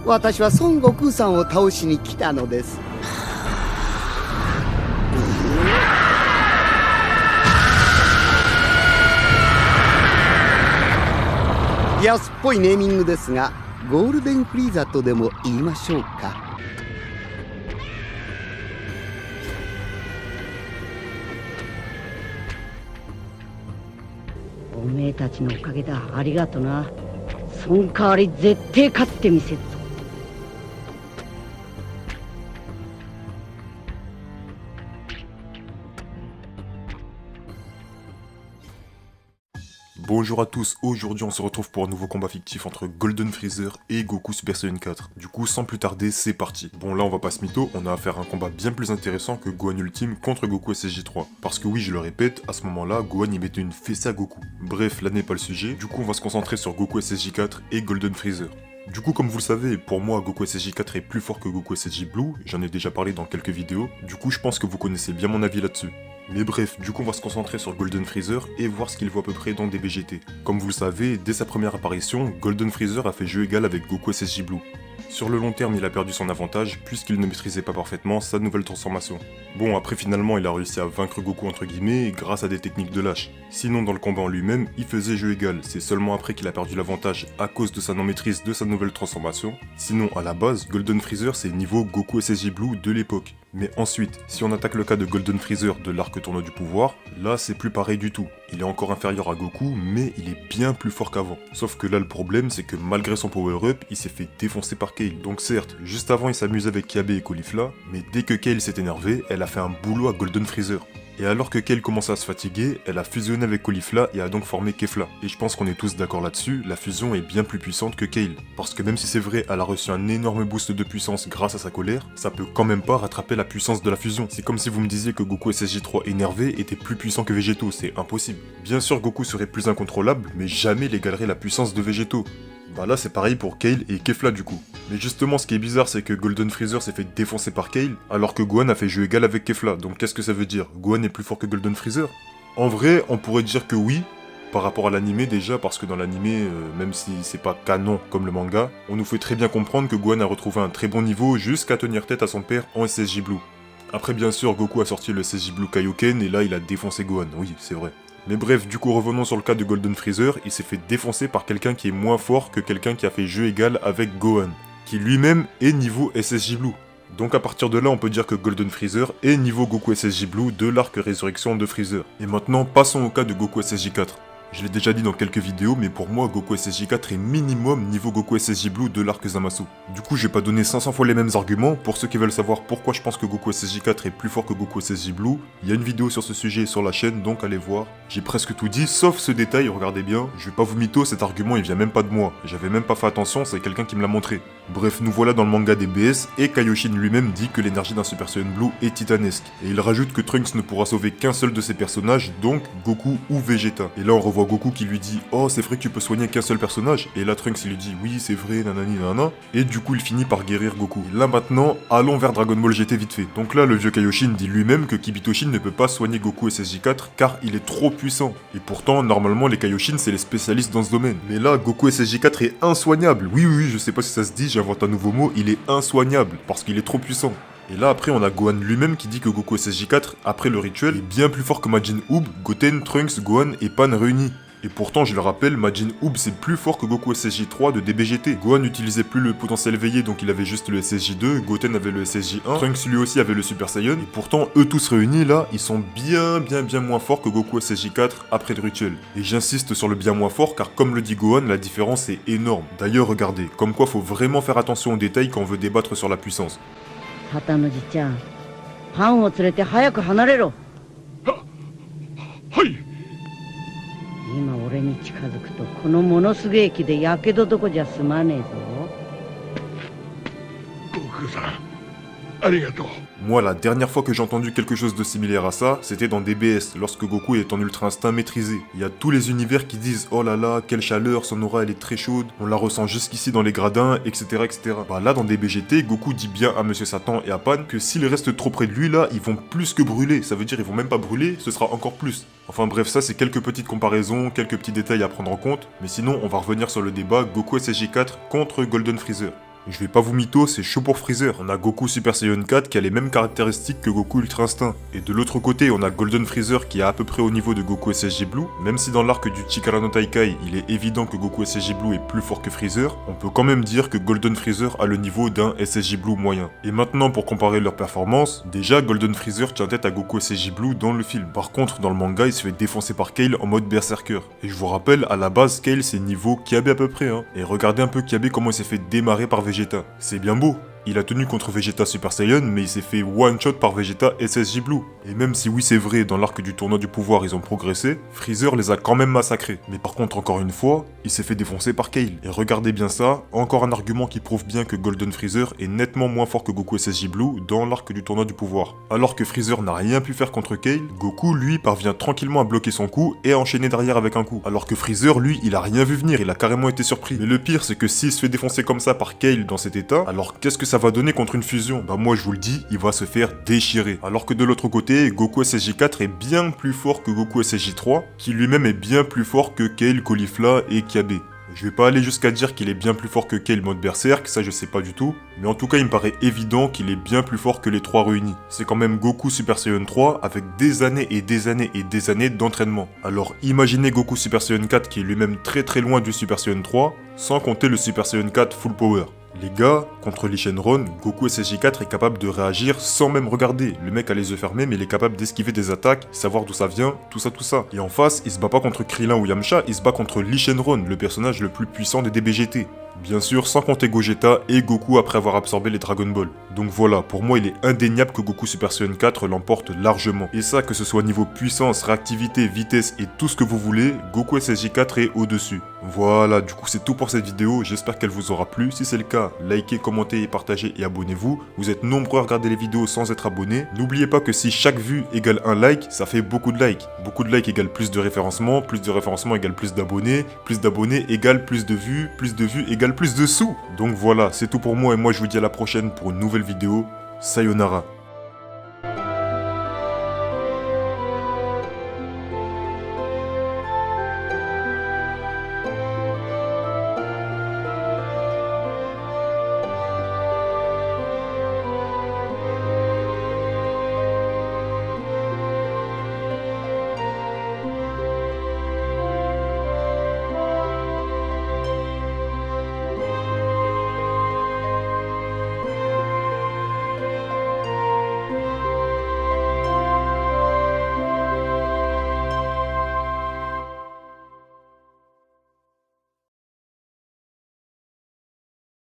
私は孫悟空さんを倒しに来たのです。安っぽいネーミングですが、ゴールデンフリーザとでも言いましょうか。おめえたちのおかげだ。ありがとな。そん代わり絶対勝ってみせるぞ。Bonjour à tous, aujourd'hui on se retrouve pour un nouveau combat fictif entre Golden Freezer et Goku Super Saiyan 4. Du coup, sans plus tarder, c'est parti. Bon là on va pas se mytho, on a affaire à un combat bien plus intéressant que Gohan Ultime contre Goku SSJ3. Parce que oui, je le répète, à ce moment-là, Gohan y mettait une fessée à Goku. Bref, là n'est pas le sujet, du coup on va se concentrer sur Goku SSJ4 et Golden Freezer. Du coup, comme vous le savez, pour moi, Goku SSJ4 est plus fort que Goku SSJ Blue, j'en ai déjà parlé dans quelques vidéos, du coup je pense que vous connaissez bien mon avis là-dessus. Mais bref, du coup on va se concentrer sur Golden Freezer et voir ce qu'il vaut à peu près dans DBGT. Comme vous le savez, dès sa première apparition, Golden Freezer a fait jeu égal avec Goku SSJ Blue. Sur le long terme, il a perdu son avantage puisqu'il ne maîtrisait pas parfaitement sa nouvelle transformation. Bon, après finalement, il a réussi à vaincre Goku entre guillemets grâce à des techniques de lâche. Sinon, dans le combat en lui-même, il faisait jeu égal. C'est seulement après qu'il a perdu l'avantage à cause de sa non-maîtrise de sa nouvelle transformation. Sinon, à la base, Golden Freezer c'est niveau Goku SSJ Blue de l'époque. Mais ensuite, si on attaque le cas de Golden Freezer de l'arc tournoi du pouvoir, là c'est plus pareil du tout. Il est encore inférieur à Goku, mais il est bien plus fort qu'avant. Sauf que là le problème c'est que malgré son power-up, il s'est fait défoncer par Kale. Donc certes, juste avant il s'amusait avec Kiabe et Caulifla, mais dès que Kale s'est énervé, elle a fait un boulot à Golden Freezer. Et alors que Kale commençait à se fatiguer, elle a fusionné avec Caulifla et a donc formé Kefla. Et je pense qu'on est tous d'accord là-dessus, la fusion est bien plus puissante que Kale. Parce que même si c'est vrai, elle a reçu un énorme boost de puissance grâce à sa colère, ça peut quand même pas rattraper la puissance de la fusion. C'est comme si vous me disiez que Goku SSJ3 énervé était plus puissant que Végétaux, c'est impossible. Bien sûr Goku serait plus incontrôlable, mais jamais il égalerait la puissance de Végétaux. Bah là c'est pareil pour Kale et Kefla du coup. Mais justement ce qui est bizarre c'est que Golden Freezer s'est fait défoncer par Kale, alors que Gohan a fait jeu égal avec Kefla, donc qu'est-ce que ça veut dire? Gohan est plus fort que Golden Freezer? En vrai, on pourrait dire que oui, par rapport à l'animé déjà, parce que dans l'animé, même si c'est pas canon comme le manga, on nous fait très bien comprendre que Gohan a retrouvé un très bon niveau jusqu'à tenir tête à son père en SSJ Blue. Après bien sûr, Goku a sorti le SSJ Blue Kaioken et là il a défoncé Gohan, oui c'est vrai. Mais bref, du coup revenons sur le cas de Golden Freezer, il s'est fait défoncer par quelqu'un qui est moins fort que quelqu'un qui a fait jeu égal avec Gohan, qui lui-même est niveau SSJ Blue. Donc à partir de là, on peut dire que Golden Freezer est niveau Goku SSJ Blue de l'arc Résurrection de Freezer. Et maintenant, passons au cas de Goku SSJ4. Je l'ai déjà dit dans quelques vidéos, mais pour moi, Goku SSJ4 est minimum niveau Goku SSJ Blue de l'arc Zamasu. Du coup, je vais pas donner 500 fois les mêmes arguments. Pour ceux qui veulent savoir pourquoi je pense que Goku SSJ4 est plus fort que Goku SSJ Blue, il y a une vidéo sur ce sujet sur la chaîne, donc allez voir. J'ai presque tout dit, sauf ce détail, regardez bien. Je vais pas vous mytho, cet argument il vient même pas de moi. J'avais même pas fait attention, c'est quelqu'un qui me l'a montré. Bref, nous voilà dans le manga des BS, et Kaioshin lui-même dit que l'énergie d'un Super Saiyan Blue est titanesque. Et il rajoute que Trunks ne pourra sauver qu'un seul de ses personnages, donc Goku ou Vegeta. Et là on revoit Goku qui lui dit « Oh, c'est vrai que tu peux soigner qu'un seul personnage ?» Et là Trunks il lui dit « Oui, c'est vrai, nanani nanana. » Et du coup il finit par guérir Goku. Et là maintenant, allons vers Dragon Ball GT vite fait. Donc là le vieux Kaioshin dit lui-même que Kibitoshin ne peut pas soigner Goku SSJ4 car il est trop puissant. Et pourtant, normalement les Kaioshin c'est les spécialistes dans ce domaine. Mais là, Goku SSJ4 est insoignable. Oui, je sais pas si ça se dit, j'invente un nouveau mot, il est insoignable parce qu'il est trop puissant. Et là après on a Gohan lui-même qui dit que Goku SSJ4, après le rituel, est bien plus fort que Majin Buu, Goten, Trunks, Gohan et Pan réunis. Et pourtant, je le rappelle, Majin Buu c'est plus fort que Goku SSJ3 de DBGT. Gohan n'utilisait plus le potentiel éveillé, donc il avait juste le SSJ2, Goten avait le SSJ1, Trunks lui aussi avait le Super Saiyan, et pourtant, eux tous réunis là, ils sont bien moins forts que Goku SSJ4 après le rituel. Et j'insiste sur le bien moins fort, car comme le dit Gohan, la différence est énorme. D'ailleurs, regardez, comme quoi faut vraiment faire attention aux détails quand on veut débattre sur la puissance. 旗のじちゃん、パンを連れて早く離れろ。はい。今俺に近づくとこのものすげえ木でやけどどこじゃ済まねえぞ。悟空さん、ありがとう。 Moi, la dernière fois que j'ai entendu quelque chose de similaire à ça, c'était dans DBS, lorsque Goku est en Ultra Instinct maîtrisé. Il y a tous les univers qui disent « Oh là là, quelle chaleur, son aura elle est très chaude, on la ressent jusqu'ici dans les gradins, etc. etc. » Bah là, dans DBGT, Goku dit bien à Monsieur Satan et à Pan que s'ils restent trop près de lui là, ils vont plus que brûler. Ça veut dire ils vont même pas brûler, ce sera encore plus. Enfin bref, ça c'est quelques petites comparaisons, quelques petits détails à prendre en compte, mais sinon on va revenir sur le débat Goku SSJ4 contre Golden Freezer. Je vais pas vous mytho, c'est chaud pour Freezer. On a Goku Super Saiyan 4 qui a les mêmes caractéristiques que Goku Ultra Instinct. Et de l'autre côté, on a Golden Freezer qui est à peu près au niveau de Goku SSJ Blue. Même si dans l'arc du Chikara no Taikai, il est évident que Goku SSJ Blue est plus fort que Freezer, on peut quand même dire que Golden Freezer a le niveau d'un SSJ Blue moyen. Et maintenant, pour comparer leurs performances, déjà Golden Freezer tient tête à Goku SSJ Blue dans le film. Par contre, dans le manga, il se fait défoncer par Kale en mode berserker. Et je vous rappelle, à la base, Kale c'est niveau Kiabe à peu près, hein. Et regardez un peu Kiabe comment il s'est fait démarrer par Vegeta. C'est bien beau. Il a tenu contre Vegeta Super Saiyan, mais il s'est fait one-shot par Vegeta SSJ Blue. Et même si oui c'est vrai, dans l'arc du tournoi du pouvoir ils ont progressé, Freezer les a quand même massacrés. Mais par contre encore une fois, il s'est fait défoncer par Kale. Et regardez bien ça, encore un argument qui prouve bien que Golden Freezer est nettement moins fort que Goku SSJ Blue dans l'arc du tournoi du pouvoir. Alors que Freezer n'a rien pu faire contre Kale, Goku lui parvient tranquillement à bloquer son coup et à enchaîner derrière avec un coup. Alors que Freezer lui, il a rien vu venir, il a carrément été surpris. Mais le pire c'est que s'il se fait défoncer comme ça par Kale dans cet état, alors qu'est-ce que ça va donner contre une fusion? Bah moi je vous le dis, il va se faire déchirer. Alors que de l'autre côté, Goku SSJ4 est bien plus fort que Goku SSJ3, qui lui-même est bien plus fort que Kale, Caulifla et Kiabe. Je vais pas aller jusqu'à dire qu'il est bien plus fort que Kale mode berserk, ça je sais pas du tout, mais en tout cas il me paraît évident qu'il est bien plus fort que les trois réunis. C'est quand même Goku Super Saiyan 3 avec des années et des années et des années d'entraînement. Alors imaginez Goku Super Saiyan 4 qui est lui-même très très loin du Super Saiyan 3, sans compter le Super Saiyan 4 full power. Les gars, contre Lee Shenron, Goku SSJ4 est capable de réagir sans même regarder. Le mec a les yeux fermés mais il est capable d'esquiver des attaques, savoir d'où ça vient, tout ça tout ça. Et en face, il se bat pas contre Krillin ou Yamcha, il se bat contre Lee Shenron, le personnage le plus puissant des DBGT. Bien sûr, sans compter Gogeta et Goku après avoir absorbé les Dragon Ball. Donc voilà, pour moi il est indéniable que Goku Super Saiyan 4 l'emporte largement. Et ça, que ce soit niveau puissance, réactivité, vitesse et tout ce que vous voulez, Goku SSJ4 est au-dessus. Voilà, du coup c'est tout pour cette vidéo, j'espère qu'elle vous aura plu. Si c'est le cas, likez, commentez, partagez et abonnez-vous. Vous êtes nombreux à regarder les vidéos sans être abonnés. N'oubliez pas que si chaque vue égale un like, ça fait beaucoup de likes. Beaucoup de likes égale plus de référencement égale plus d'abonnés égale plus de vues égale plus de sous. Donc voilà, c'est tout pour moi et moi je vous dis à la prochaine pour une nouvelle vidéo. Sayonara.